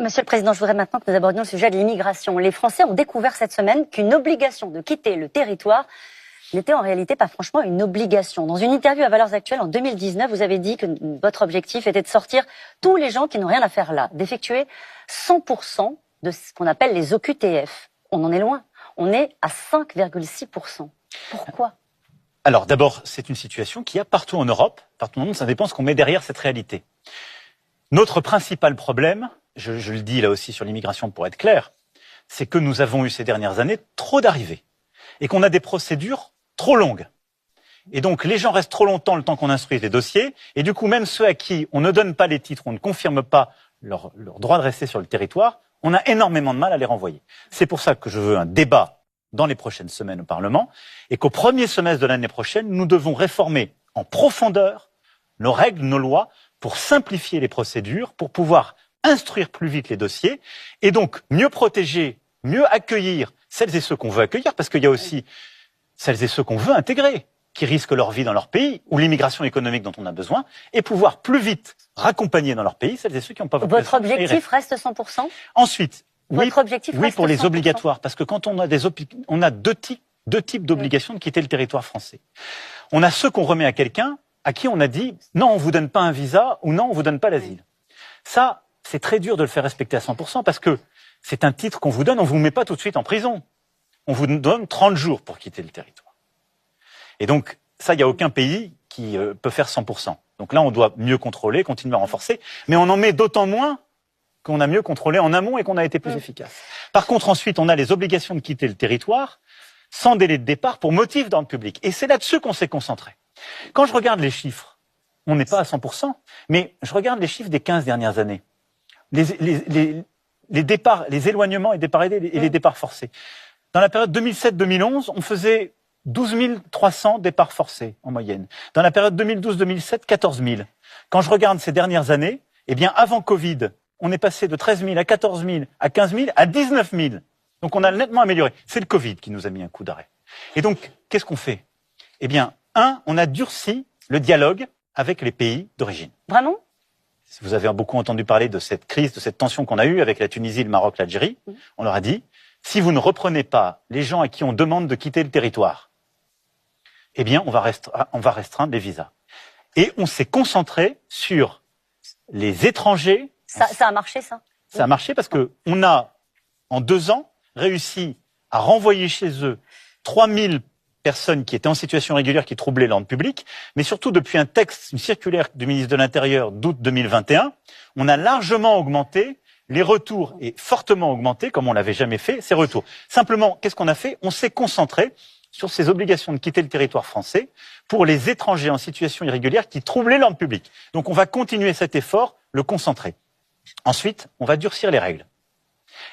Monsieur le Président, je voudrais maintenant que nous abordions le sujet de l'immigration. Les Français ont découvert cette semaine qu'une obligation de quitter le territoire n'était en réalité pas franchement une obligation. Dans une interview à Valeurs Actuelles en 2019, vous avez dit que votre objectif était de sortir tous les gens qui n'ont rien à faire là, d'effectuer 100% de ce qu'on appelle les OQTF. On en est loin. On est à 5,6%. Pourquoi ? Alors d'abord, c'est une situation qu'il y a partout en Europe, partout dans le monde, ça dépend de ce qu'on met derrière cette réalité. Notre principal problème, je le dis là aussi sur l'immigration pour être clair, c'est que nous avons eu ces dernières années trop d'arrivées et qu'on a des procédures trop longues. Et donc les gens restent trop longtemps le temps qu'on instruise les dossiers et du coup même ceux à qui on ne donne pas les titres, on ne confirme pas leur droit de rester sur le territoire, on a énormément de mal à les renvoyer. C'est pour ça que je veux un débat dans les prochaines semaines au Parlement et qu'au premier semestre de l'année prochaine, nous devons réformer en profondeur nos règles, nos lois pour simplifier les procédures, pour pouvoir instruire plus vite les dossiers et donc mieux protéger, mieux accueillir celles et ceux qu'on veut accueillir, parce qu'il y a aussi celles et ceux qu'on veut intégrer, qui risquent leur vie dans leur pays, ou l'immigration économique dont on a besoin, et pouvoir plus vite raccompagner dans leur pays celles et ceux qui n'ont pas vocation. Votre objectif reste 100%? Ensuite, Votre objectif oui reste pour les 100%. obligatoires, parce que quand on a deux types d'obligations de quitter le territoire français. On a ceux qu'on remet à quelqu'un à qui on a dit non, on vous donne pas un visa ou non, on vous donne pas l'asile. Ça, c'est très dur de le faire respecter à 100% parce que c'est un titre qu'on vous donne, on vous met pas tout de suite en prison. On vous donne 30 jours pour quitter le territoire. Et donc, ça, il n'y a aucun pays qui peut faire 100%. Donc là, on doit mieux contrôler, continuer à renforcer, mais on en met d'autant moins qu'on a mieux contrôlé en amont et qu'on a été plus efficace. Par contre, ensuite, on a les obligations de quitter le territoire sans délai de départ pour motif d'ordre public. Et c'est là-dessus qu'on s'est concentré. Quand je regarde les chiffres, on n'est pas à 100%, mais je regarde les chiffres des 15 dernières années. Les départs, les éloignements et les départs forcés. Dans la période 2007-2011, on faisait 12 300 départs forcés en moyenne. Dans la période 2012-2007, 14 000. Quand je regarde ces dernières années, eh bien avant Covid, on est passé de 13 000 à 14 000, à 15 000, à 19 000. Donc on a nettement amélioré. C'est le Covid qui nous a mis un coup d'arrêt. Et donc, qu'est-ce qu'on fait? Eh bien, on a durci le dialogue avec les pays d'origine. Vraiment? Vous avez beaucoup entendu parler de cette crise, de cette tension qu'on a eue avec la Tunisie, le Maroc, l'Algérie. On leur a dit, si vous ne reprenez pas les gens à qui on demande de quitter le territoire, eh bien, on va restreindre les visas. Et on s'est concentré sur les étrangers. Ça a marché, ça? Ça a marché parce que on a, en 2 ans, réussi à renvoyer chez eux 3 000 personnes qui étaient en situation régulière, qui troublaient l'ordre public, mais surtout depuis un texte, une circulaire du ministre de l'Intérieur d'août 2021, on a largement augmenté les retours et fortement augmenté, comme on l'avait jamais fait, ces retours. Simplement, qu'est-ce qu'on a fait? On s'est concentré sur ces obligations de quitter le territoire français pour les étrangers en situation irrégulière qui troublaient l'ordre public. Donc on va continuer cet effort, le concentrer. Ensuite, on va durcir les règles.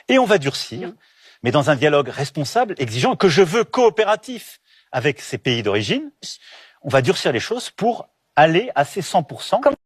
Et on va durcir, mais dans un dialogue responsable, exigeant, que je veux coopératif avec ces pays d'origine. On va durcir les choses pour aller à ces 100%.